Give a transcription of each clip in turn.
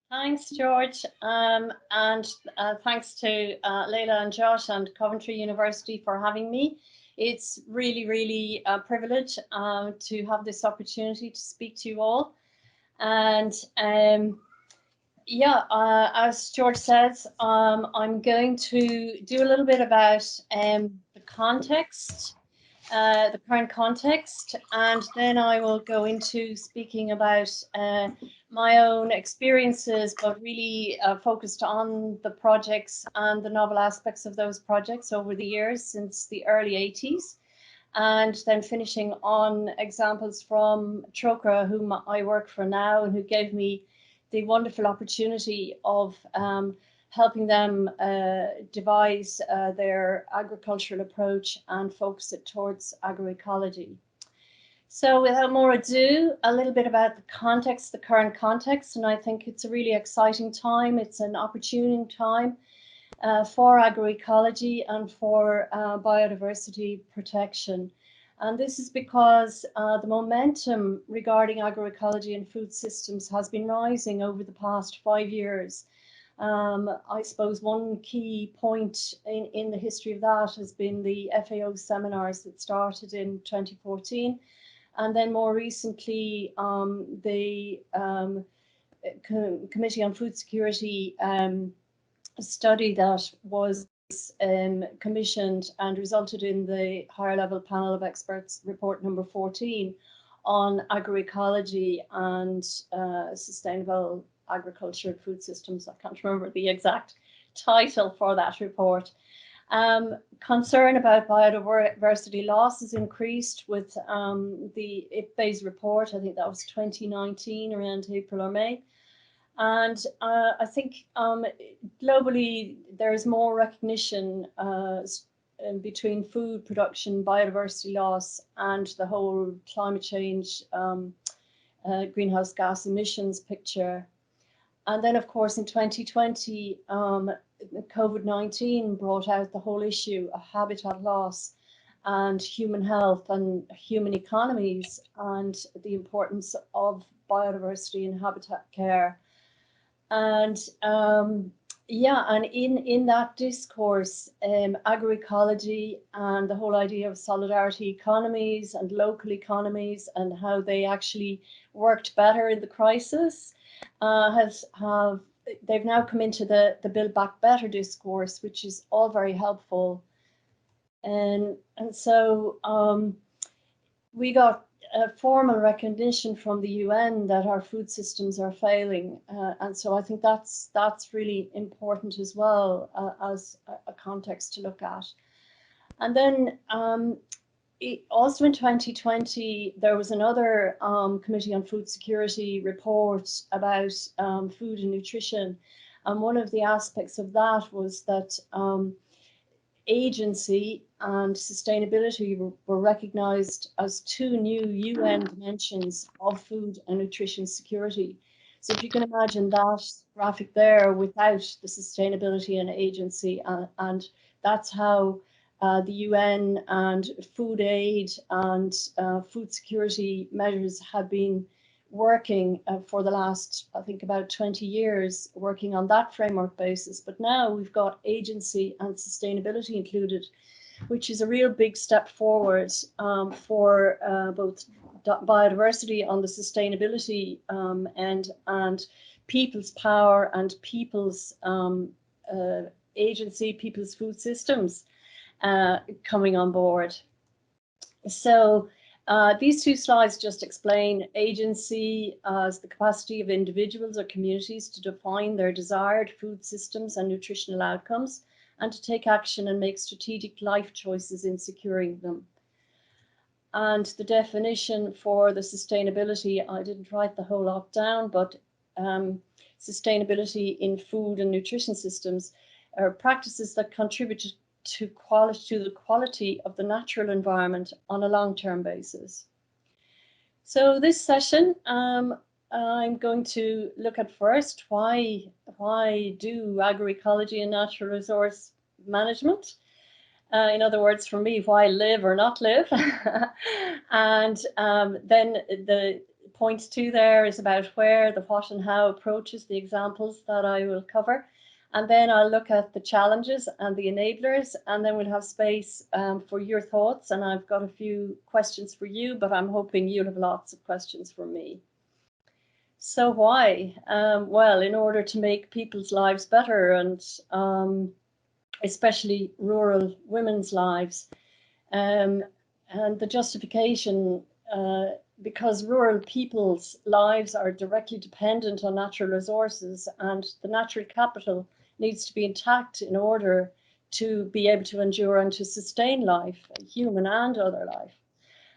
Thanks, George, and thanks to Leila and Josh and Coventry University for having me. It's really a privilege to have this opportunity to speak to you all. And yeah, as George says, I'm going to do a little bit about the context, the current context, and then I will go into speaking about my own experiences, but really focused on the projects and the novel aspects of those projects over the years since the early 80s. And then finishing on examples from Troca, whom I work for now, and who gave me the wonderful opportunity of helping them devise their agricultural approach and focus it towards agroecology. So without more ado, a little bit about the context, the current context, and I think it's a really exciting time. It's an opportune time for agroecology and for biodiversity protection. And this is because the momentum regarding agroecology and food systems has been rising over the past 5 years. I suppose one key point in the history of that has been the FAO seminars that started in 2014. And then more recently, the Committee on Food Security study that was commissioned and resulted in the higher level panel of experts report number 14 on agroecology and sustainable agriculture and food systems. I can't remember the exact title for that report. Concern about biodiversity losses increased with the IPBES report. I think that was 2019, around April or May. And I think globally there's more recognition between food production, biodiversity loss, and the whole climate change, greenhouse gas emissions picture. And then, of course, in 2020, COVID-19 brought out the whole issue of habitat loss and human health and human economies and the importance of biodiversity and habitat care. And yeah, and in that discourse, agroecology and the whole idea of solidarity economies and local economies and how they actually worked better in the crisis they've now come into the Build Back Better discourse, which is all very helpful. And so we got a formal recognition from the UN that our food systems are failing, and so I think that's really important as well as a context to look at. And then also in 2020 there was another Committee on Food Security report about food and nutrition, and one of the aspects of that was that agency and sustainability were recognized as two new UN dimensions of food and nutrition security. So if you can imagine that graphic there without the sustainability and agency, and that's how the UN and food aid and food security measures have been working for the last, I think, about 20 years, working on that framework basis. But now we've got agency and sustainability included, which is a real big step forward for both biodiversity on the sustainability end and people's power and people's agency, people's food systems coming on board. So these two slides just explain agency as the capacity of individuals or communities to define their desired food systems and nutritional outcomes, and to take action and make strategic life choices in securing them. And the definition for the sustainability, I didn't write the whole lot down, but sustainability in food and nutrition systems are practices that contribute to the quality of the natural environment on a long-term basis. So this session, I'm going to look at first why do agroecology and natural resource management? In other words, for me, why live or not live? And then the point 2 there is about where, the what and how approaches, the examples that I will cover. And then I'll look at the challenges and the enablers, and then we'll have space for your thoughts. And I've got a few questions for you, but I'm hoping you'll have lots of questions for me. So why? Well, in order to make people's lives better, and especially rural women's lives. And the justification, because rural people's lives are directly dependent on natural resources, and the natural capital needs to be intact in order to be able to endure and to sustain life, human and other life.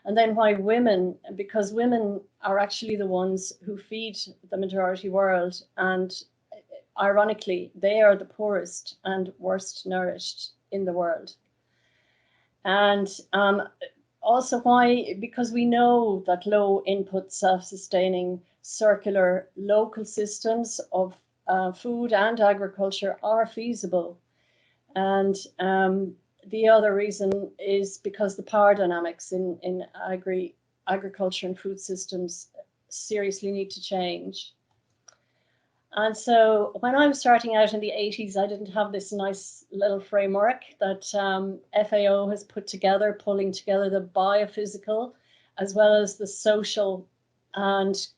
And then why women? Because women are actually the ones who feed the majority world, and ironically, they are the poorest and worst nourished in the world. And also why? Because we know that low input, self-sustaining, circular, local systems of food and agriculture are feasible. And the other reason is because the power dynamics in agriculture and food systems seriously need to change. And so when I was starting out in the 80s, I didn't have this nice little framework that FAO has put together, pulling together the biophysical as well as the social and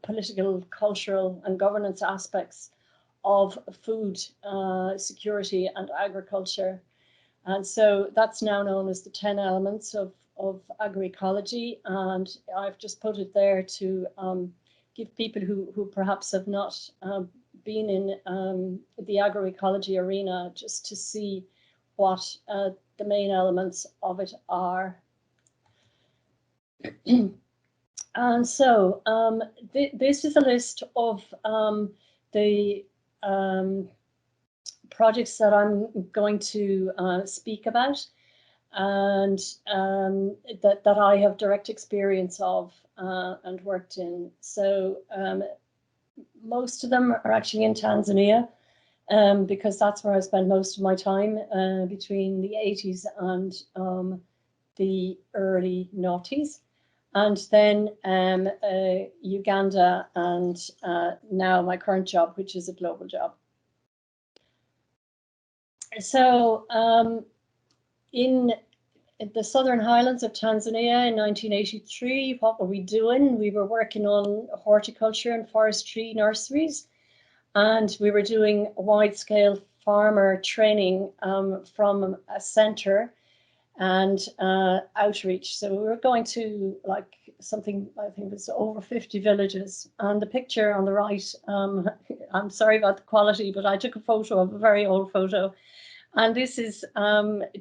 political, cultural and governance aspects of food security and agriculture. And so that's now known as the 10 elements of agroecology. And I've just put it there to give people who perhaps have not been in the agroecology arena just to see what the main elements of it are. And so this is a list of the projects that I'm going to speak about, and that I have direct experience of and worked in. So most of them are actually in Tanzania, because that's where I spent most of my time between the 80s and the early noughties. And then Uganda, and now my current job, which is a global job. So in the Southern Highlands of Tanzania in 1983, what were we doing? We were working on horticulture and forestry nurseries, and we were doing wide-scale farmer training from a centre and outreach. So we were going to like something, I think it was over 50 villages. And the picture on the right, I'm sorry about the quality, but I took a photo of a very old photo. And this is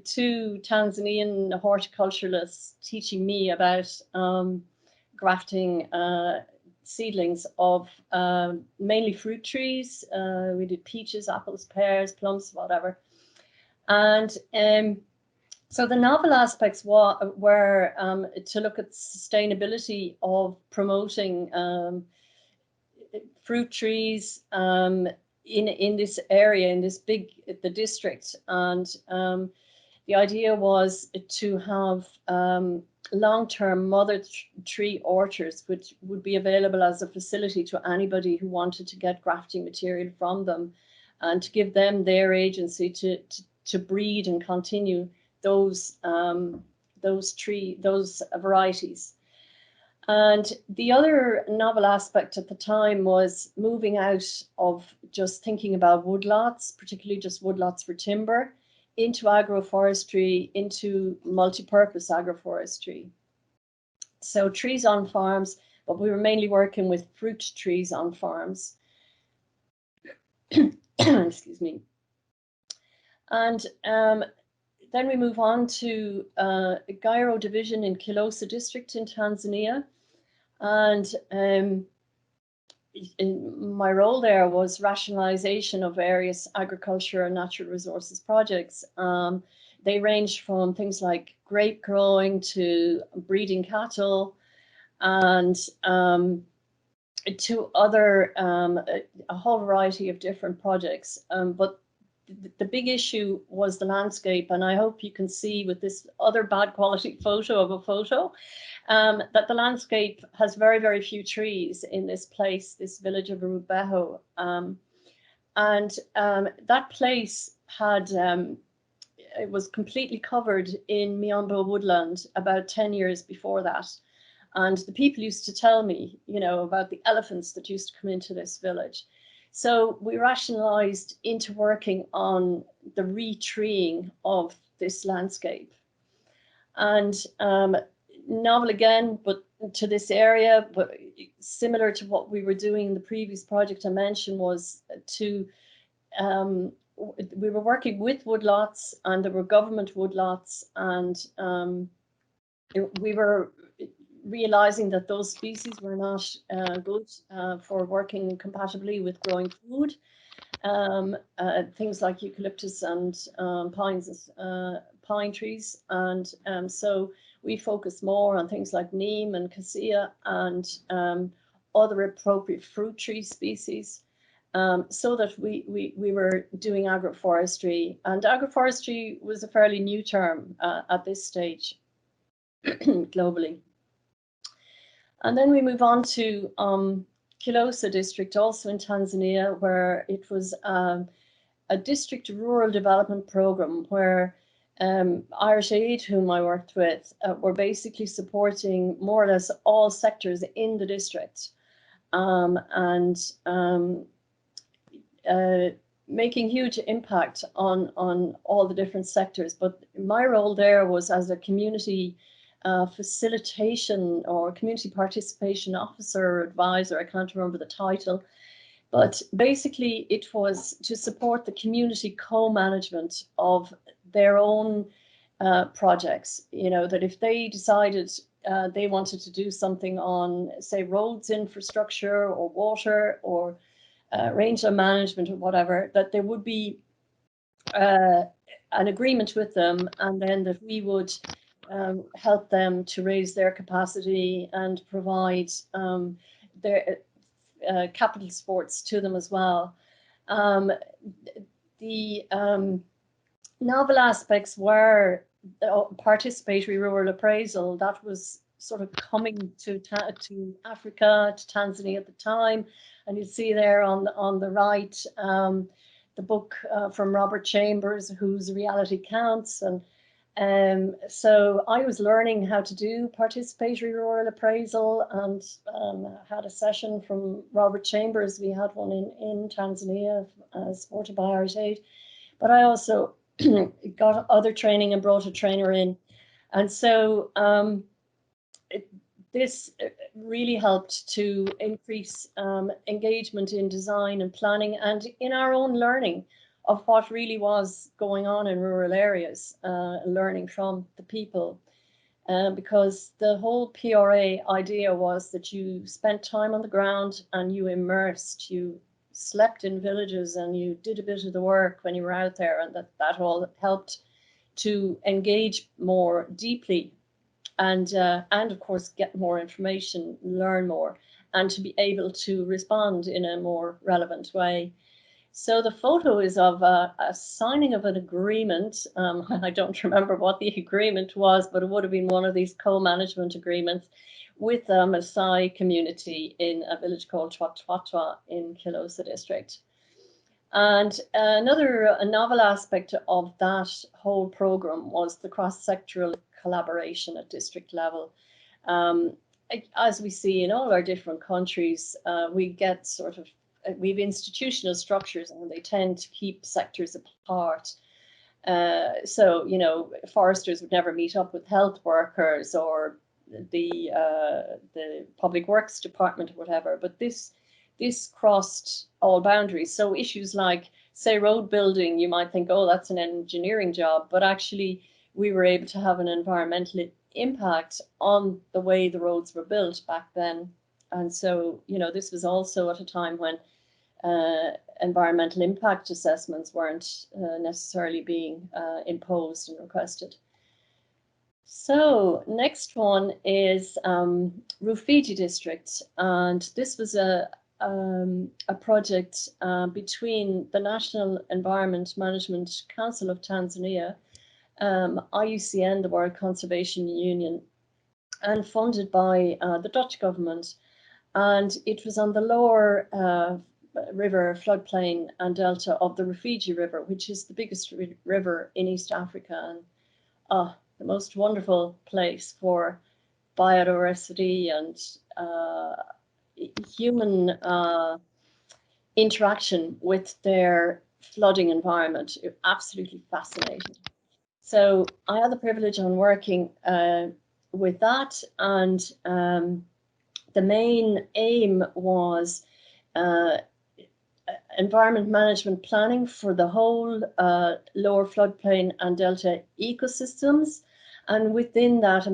two Tanzanian horticulturalists teaching me about grafting seedlings of mainly fruit trees. We did peaches, apples, pears, plums, whatever. And so the novel aspects were to look at sustainability of promoting fruit trees in this area, in this the district. And the idea was to have long-term mother tree orchards, which would be available as a facility to anybody who wanted to get grafting material from them, and to give them their agency to breed and continue those varieties. And the other novel aspect at the time was moving out of just thinking about woodlots, particularly just woodlots for timber, into agroforestry, into multi-purpose agroforestry. So trees on farms, but we were mainly working with fruit trees on farms. Excuse me. And then we move on to Gairo division in Kilosa district in Tanzania. And my role there was rationalization of various agriculture and natural resources projects. They ranged from things like grape growing to breeding cattle, and to other, a whole variety of different projects. But the big issue was the landscape, and I hope you can see with this other bad quality photo of a photo that the landscape has very, very few trees in this place, this village of Rubeho. That place had, it was completely covered in Miombo woodland about 10 years before that. And the people used to tell me, you know, about the elephants that used to come into this village. So we rationalized into working on the retreeing of this landscape. And novel again, but to this area, but similar to what we were doing in the previous project I mentioned, was to, we were working with woodlots, and there were government woodlots, and we were realizing that those species were not good for working compatibly with growing food. Things like eucalyptus and pines, pine trees, and so we focus more on things like neem and cassia and other appropriate fruit tree species, so that we were doing agroforestry. And agroforestry was a fairly new term at this stage globally. And then we move on to Kilosa district, also in Tanzania, where it was a district rural development program where Irish Aid, whom I worked with, were basically supporting more or less all sectors in the district, and making huge impact on all the different sectors. But my role there was as a community facilitation or community participation officer or advisor, I can't remember the title, but basically it was to support the community co-management of their own projects. You know, that if they decided they wanted to do something on, say, roads infrastructure or water or rangeland management or whatever, that there would be an agreement with them, and then that we would help them to raise their capacity and provide their capital supports to them as well. The novel aspects were participatory rural appraisal. That was sort of coming to Africa, to Tanzania at the time, and you see there on the right the book from Robert Chambers, Whose Reality Counts. And so I was learning how to do participatory rural appraisal, and had a session from Robert Chambers. We had one in Tanzania, supported by Irish Aid. But I also got other training and brought a trainer in. And so this really helped to increase engagement in design and planning and in our own learning of what really was going on in rural areas, learning from the people. Because the whole PRA idea was that you spent time on the ground and you immersed, you slept in villages and you did a bit of the work when you were out there, and that all helped to engage more deeply and of course get more information, learn more, and to be able to respond in a more relevant way. So the photo is of a signing of an agreement. I don't remember what the agreement was, but it would have been one of these co-management agreements with the Maasai community in a village called Twatwa in Kilosa district. And another novel aspect of that whole program was the cross-sectoral collaboration at district level. As we see in all our different countries, we get sort of, we've institutional structures and they tend to keep sectors apart. So, you know, foresters would never meet up with health workers or the public works department or whatever, but this crossed all boundaries. So issues like, say, road building, you might think, oh, that's an engineering job, but actually we were able to have an environmental impact on the way the roads were built back then. And so, you know, this was also at a time when environmental impact assessments weren't necessarily being imposed and requested. So next one is Rufiji district, and this was a a project between the National Environment Management Council of Tanzania, IUCN, the World Conservation Union, and funded by the Dutch government. And it was on the lower river floodplain and delta of the Rufiji River, which is the biggest river in East Africa, and the most wonderful place for biodiversity and human interaction with their flooding environment. Absolutely fascinating. So I had the privilege on working with that, and the main aim was environment management planning for the whole lower floodplain and delta ecosystems, and within that,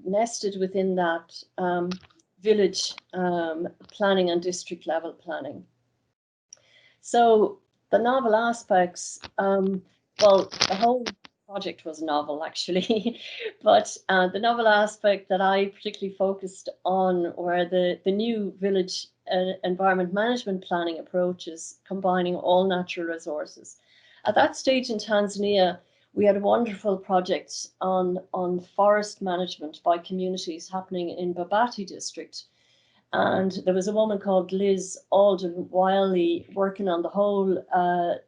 nested within that, village planning and district level planning. So the novel aspects, well, the whole project was novel actually, but the novel aspect that I particularly focused on were the new village environment management planning approaches, combining all natural resources. At that stage in Tanzania, we had a wonderful project on forest management by communities happening in Babati district. And there was a woman called Liz Alden Wiley working on the whole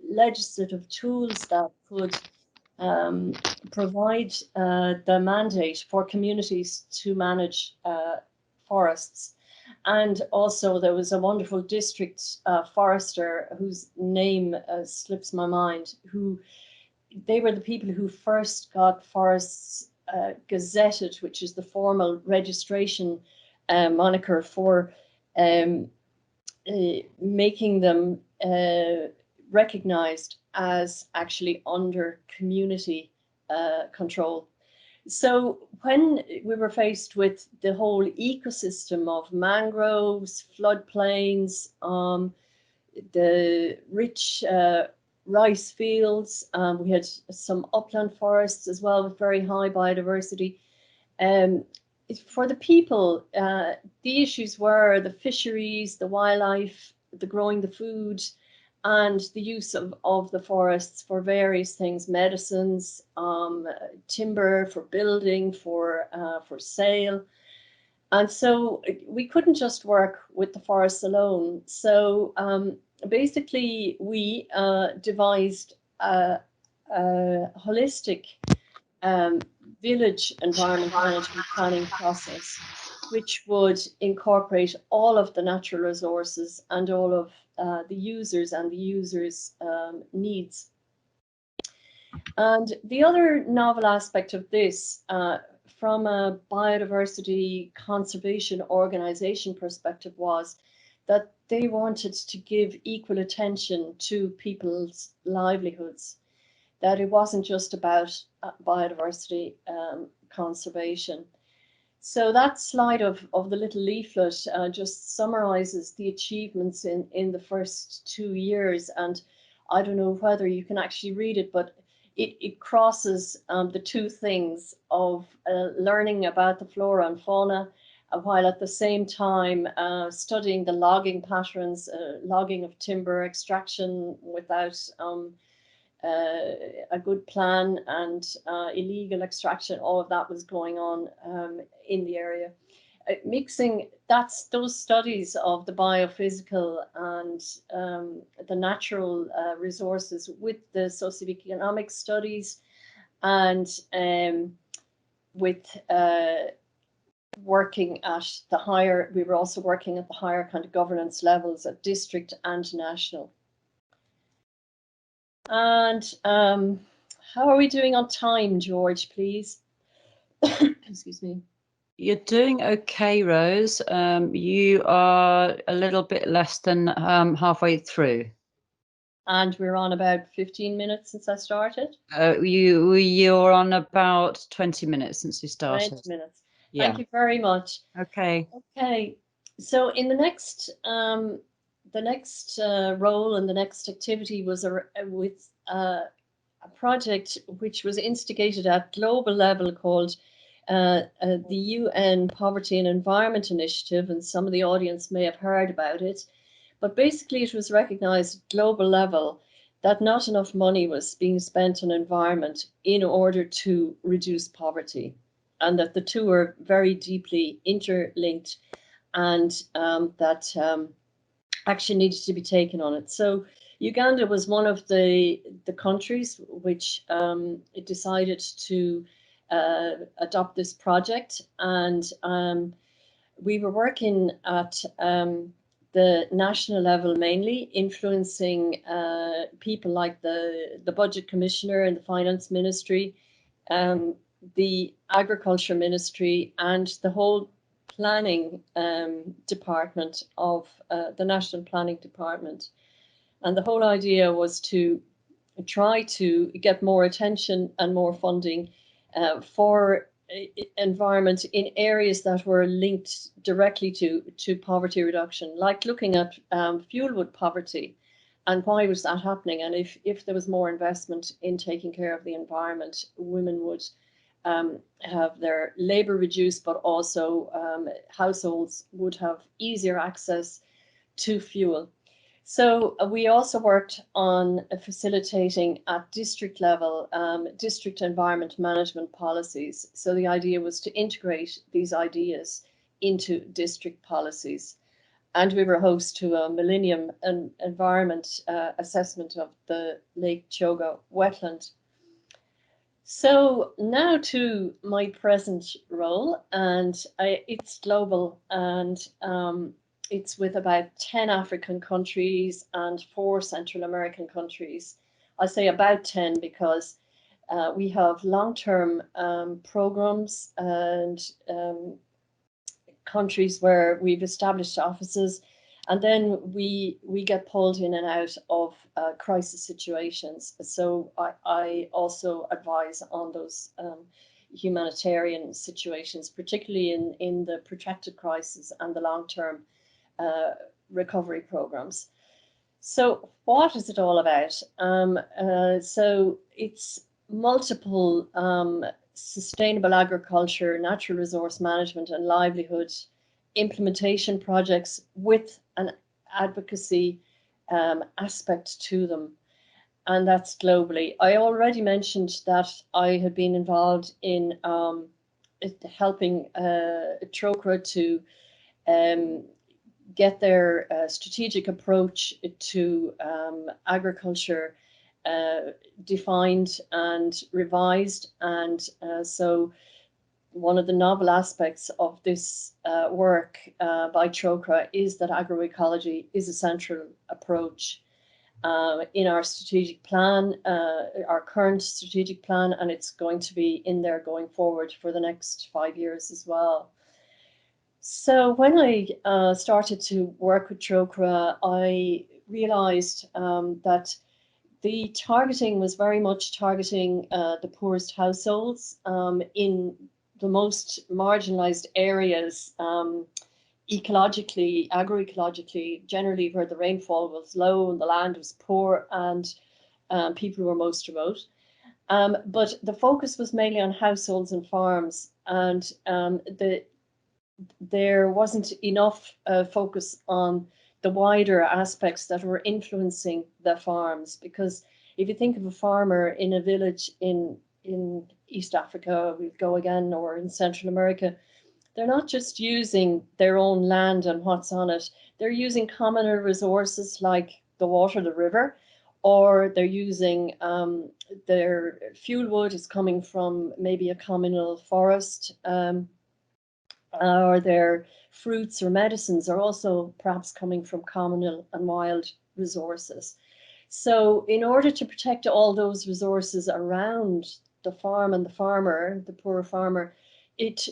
legislative tools that could provide the mandate for communities to manage forests. And also there was a wonderful district forester whose name slips my mind, who they were the people who first got forests gazetted, which is the formal registration moniker for making them recognized as actually under community control. So when we were faced with the whole ecosystem of mangroves, floodplains, the rich rice fields, we had some upland forests as well with very high biodiversity. For the people, the issues were the fisheries, the wildlife, the growing the food, and the use of the forests for various things, medicines, timber for building, for sale. And so we couldn't just work with the forests alone. So basically we devised a holistic village environment management planning process, which would incorporate all of the natural resources and all of the users and the users' needs. And the other novel aspect of this, from a biodiversity conservation organization perspective, was that they wanted to give equal attention to people's livelihoods, that it wasn't just about biodiversity conservation. So that slide of the little leaflet just summarizes the achievements in the first 2 years. And I don't know whether you can actually read it, but it crosses the two things of learning about the flora and fauna, while at the same time studying the logging patterns, logging of timber, extraction without a good plan, and illegal extraction. All of that was going on in the area. Mixing those studies of the biophysical and the natural resources with the socioeconomic studies, and with working at the higher, we were also working at the higher kind of governance levels at district and national. And how are we doing on time, George, please? Excuse me. You're doing okay, Rose. You are a little bit less than halfway through. And we're on about 15 minutes since I started? You're on about 20 minutes since you started. 20 minutes. Yeah. Thank you very much. Okay. Okay. So in the next role and the next activity was with a project which was instigated at global level called the UN Poverty and Environment Initiative, and some of the audience may have heard about it, but basically it was recognized at global level that not enough money was being spent on environment in order to reduce poverty, and that the two are very deeply interlinked, and that action needed to be taken on it. So Uganda was one of the countries which decided to adopt this project, and we were working at the national level mainly, influencing people like the budget commissioner and the finance ministry, the agriculture ministry, and the whole planning department of the national planning department. And the whole idea was to try to get more attention and more funding for environment in areas that were linked directly to poverty reduction, like looking at fuel wood poverty and why was that happening. And if there was more investment in taking care of the environment, women would have their labor reduced, but also households would have easier access to fuel. So we also worked on facilitating at district level, district environment management policies. So the idea was to integrate these ideas into district policies. And we were host to a Millennium Environment assessment of the Lake Choga wetland. So now to my present role, and it's global, and it's with about 10 African countries and 4 Central American countries. I say about 10 because we have long-term programs and countries where we've established offices, and then we get pulled in and out of crisis situations. So I also advise on those humanitarian situations, particularly in the protracted crisis and the long-term recovery programs. So what is it all about? So it's multiple sustainable agriculture, natural resource management, and livelihood implementation projects with an advocacy aspect to them, and that's globally. I already mentioned that I had been involved in helping TROCRA to get their strategic approach to agriculture defined and revised, and so one of the novel aspects of this work by TROCRA is that agroecology is a central approach in our strategic plan, our current strategic plan, and it's going to be in there going forward for the next 5 years as well. So when I started to work with TROCRA, I realized that the targeting was very much targeting the poorest households in the most marginalized areas, ecologically, agroecologically, generally where the rainfall was low and the land was poor and people were most remote. But the focus was mainly on households and farms, and there wasn't enough focus on the wider aspects that were influencing the farms. Because if you think of a farmer in a village in East Africa, we go again, or in Central America, they're not just using their own land and what's on it. They're using communal resources like the water, the river, or they're using their fuel wood is coming from maybe a communal forest, or their fruits or medicines are also perhaps coming from communal and wild resources. So in order to protect all those resources around the farm and the farmer, the poor farmer, it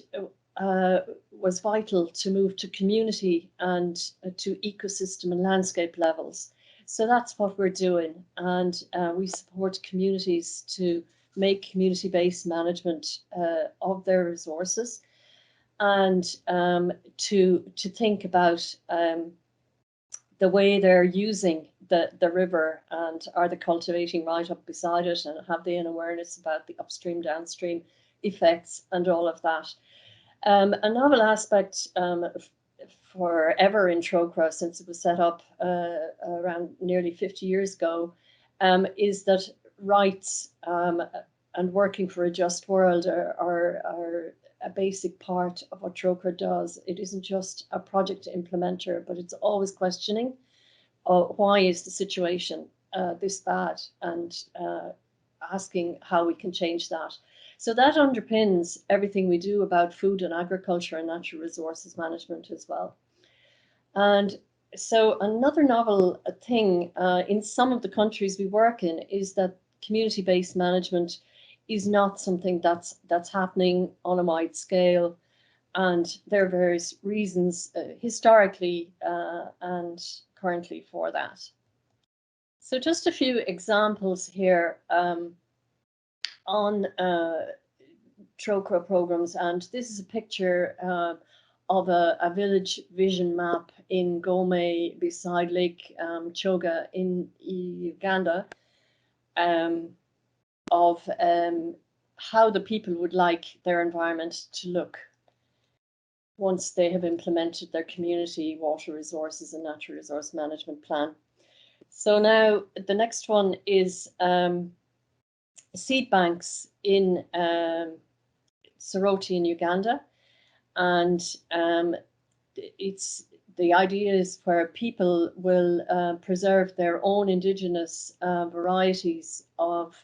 was vital to move to community and to ecosystem and landscape levels. So that's what we're doing, and we support communities to make community-based management of their resources, and to think about the way they're using the river, and are they cultivating right up beside it, and have they an awareness about the upstream, downstream effects and all of that. A novel aspect forever in TROCRA, since it was set up around nearly 50 years ago, is that rights and working for a just world are a basic part of what TROCRA does. It isn't just a project implementer, but it's always questioning why is the situation this bad, and asking how we can change that. So that underpins everything we do about food and agriculture and natural resources management as well. And so another novel thing in some of the countries we work in is that community-based management is not something that's happening on a wide scale. And there are various reasons historically and currently for that. So just a few examples here on TROCRA programs, and this is a picture of a village vision map in Gome beside Lake Choga in Uganda, of how the people would like their environment to look once they have implemented their community water resources and natural resource management plan. So now the next one is seed banks in Soroti in Uganda, and the idea is where people will preserve their own indigenous varieties of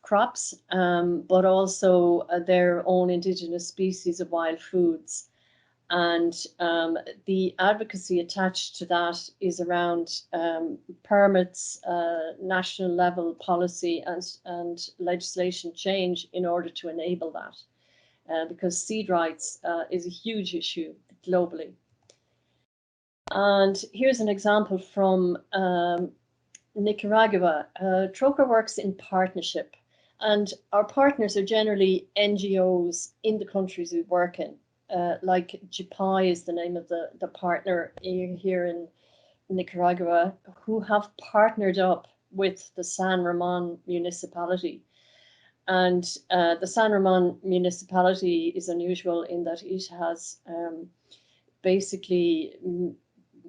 crops, but also their own indigenous species of wild foods. And the advocacy attached to that is around permits, national level policy and legislation change in order to enable that, because seed rights is a huge issue globally. And here's an example from Nicaragua. TROCRA works in partnership, and our partners are generally NGOs in the countries we work in. Like JPI is the name of the partner here in Nicaragua, who have partnered up with the San Ramon municipality. And the San Ramon municipality is unusual in that it has basically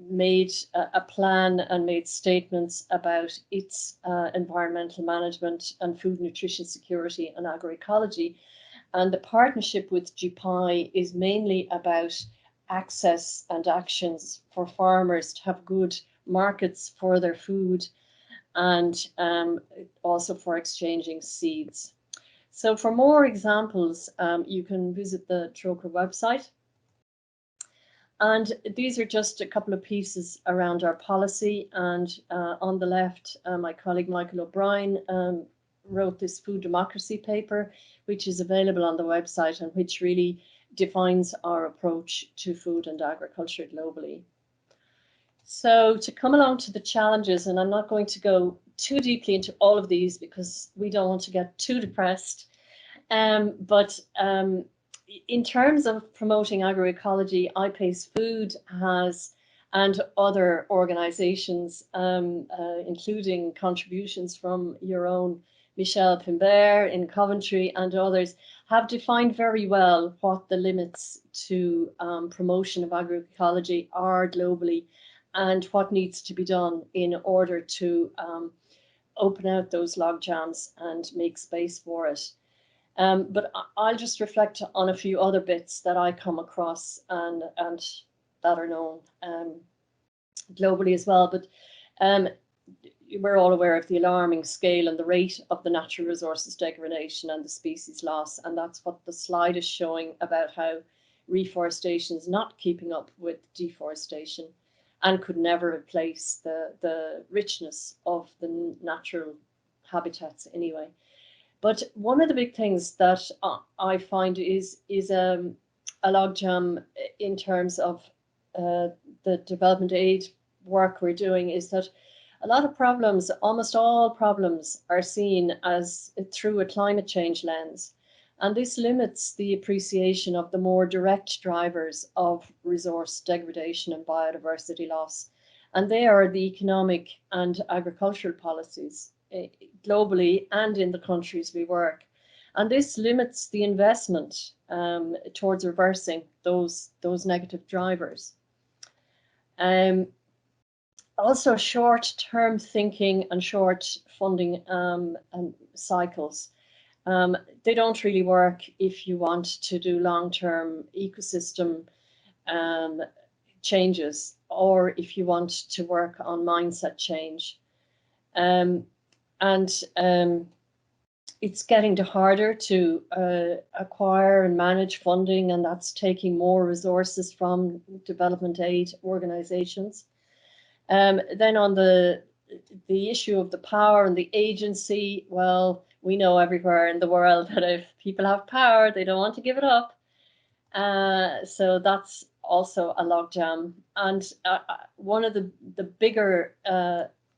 made a plan and made statements about its environmental management and food nutrition security and agroecology. And the partnership with JPI is mainly about access and actions for farmers to have good markets for their food, and also for exchanging seeds. So for more examples, you can visit the TROCRA website. And these are just a couple of pieces around our policy. And on the left, my colleague Michael O'Brien wrote this food democracy paper, which is available on the website and which really defines our approach to food and agriculture globally. So to come along to the challenges, and I'm not going to go too deeply into all of these because we don't want to get too depressed, but in terms of promoting agroecology, iPace Food has, and other organizations, including contributions from your own Michelle Pimbert in Coventry and others, have defined very well what the limits to promotion of agroecology are globally and what needs to be done in order to open out those log jams and make space for it. But I'll just reflect on a few other bits that I come across and that are known globally as well. But we're all aware of the alarming scale and the rate of the natural resources degradation and the species loss. And that's what the slide is showing about how reforestation is not keeping up with deforestation and could never replace the richness of the natural habitats anyway. But one of the big things that I find is a logjam in terms of the development aid work we're doing is that a lot of problems, almost all problems, are seen as through a climate change lens. And this limits the appreciation of the more direct drivers of resource degradation and biodiversity loss. And they are the economic and agricultural policies globally and in the countries we work. And this limits the investment towards reversing those negative drivers. Also, short-term thinking and short funding cycles. They don't really work if you want to do long-term ecosystem changes, or if you want to work on mindset change. It's getting harder to acquire and manage funding, and that's taking more resources from development aid organizations. Then on the issue of the power and the agency, well, we know everywhere in the world that if people have power, they don't want to give it up. So that's also a logjam. And one of the bigger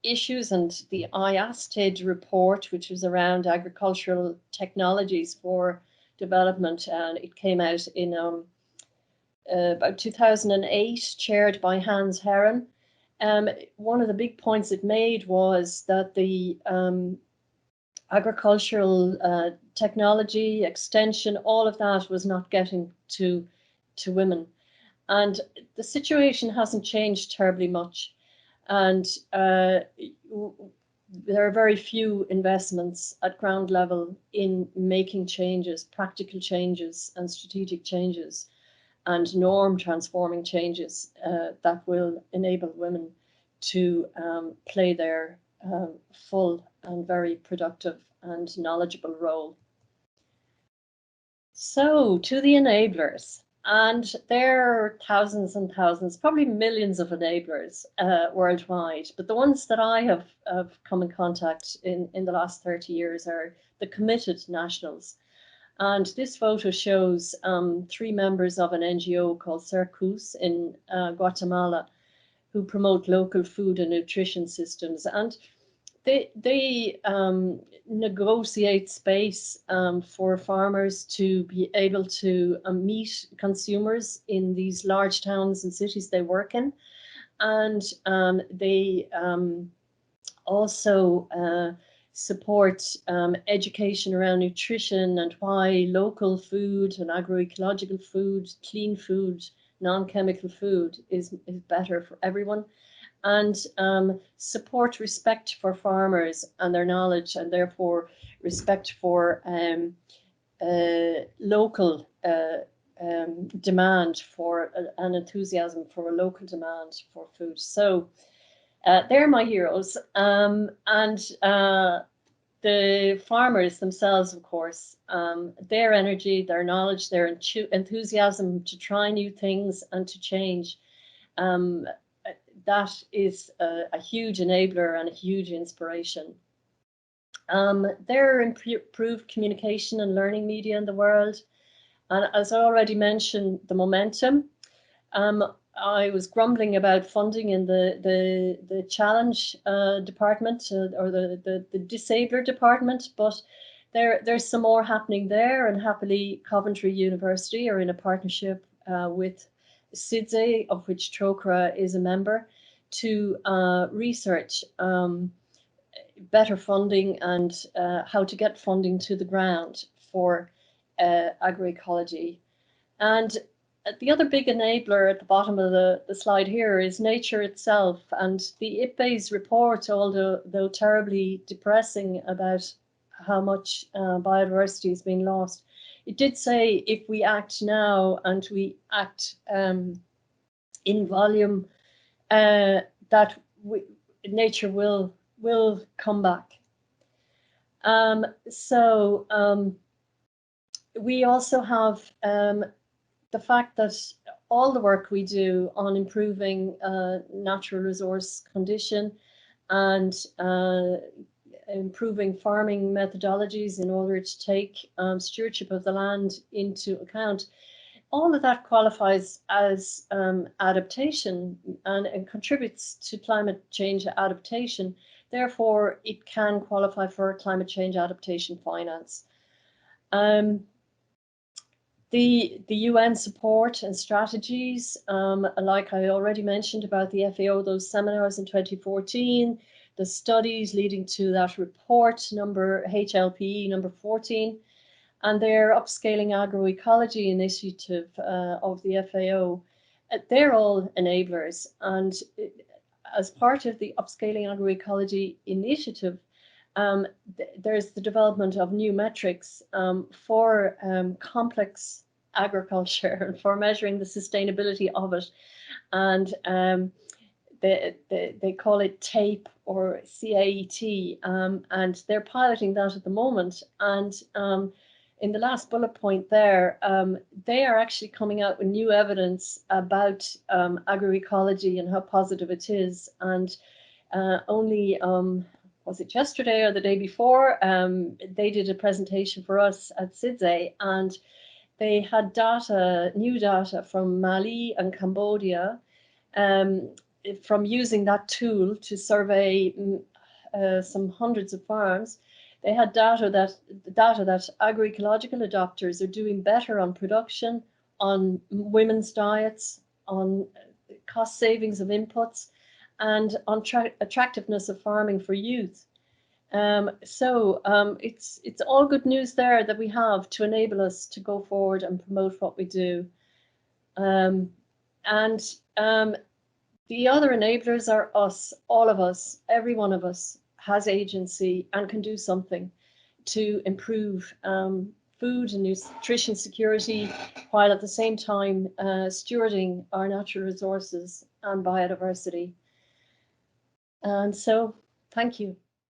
issues, and the IASTED report, which was around agricultural technologies for development, and it came out in about 2008, chaired by Hans Herren. One of the big points it made was that the agricultural technology, extension, all of that was not getting to women. And the situation hasn't changed terribly much. And there are very few investments at ground level in making changes, practical changes and strategic changes and norm transforming changes that will enable women to play their full and very productive and knowledgeable role. So, to the enablers. And there are thousands and thousands, probably millions of enablers worldwide. But the ones that I have come in contact in the last 30 years are the committed nationals. And this photo shows 3 members of an NGO called Circus in Guatemala, who promote local food and nutrition systems. And they negotiate space for farmers to be able to meet consumers in these large towns and cities they work in. And they also support education around nutrition and why local food and agroecological food, clean food, non-chemical food is better for everyone. And support respect for farmers and their knowledge, and therefore respect for local demand for an enthusiasm for a local demand for food. So they're my heroes. And the farmers themselves, of course, their energy, their knowledge, their enthusiasm to try new things and to change, that is a huge enabler and a huge inspiration. There are improved communication and learning media in the world. And as I already mentioned, the momentum. I was grumbling about funding in the challenge department or the disabler department, but there's some more happening there, and happily Coventry University are in a partnership with CIDSE, of which TROCRA is a member, to research better funding and how to get funding to the ground for agroecology. And the other big enabler at the bottom of the slide here is nature itself. And the IPBES report, although terribly depressing about how much biodiversity is being lost, it did say if we act now and we act in volume, that nature will come back. We also have the fact that all the work we do on improving natural resource condition and improving farming methodologies in order to take stewardship of the land into account, all of that qualifies as adaptation and contributes to climate change adaptation. Therefore, it can qualify for climate change adaptation finance. The UN support and strategies, like I already mentioned about the FAO, those seminars in 2014, the studies leading to that report, HLPE number 14, and their Upscaling Agroecology initiative of the FAO. They're all enablers, and as part of the Upscaling Agroecology initiative, there's the development of new metrics for complex agriculture and for measuring the sustainability of it. And they call it TAPE or CAET, and they're piloting that at the moment. And in the last bullet point there, they are actually coming out with new evidence about agroecology and how positive it is. And only, was it yesterday or the day before, they did a presentation for us at SIDSE, and they had data, new data from Mali and Cambodia, from using that tool to survey some hundreds of farms. They had data that agroecological adopters are doing better on production, on women's diets, on cost savings of inputs, and on attractiveness of farming for youth. It's all good news there that we have to enable us to go forward and promote what we do. The other enablers are us, all of us. Every one of us has agency and can do something to improve food and nutrition security, while at the same time stewarding our natural resources and biodiversity. And so, thank you.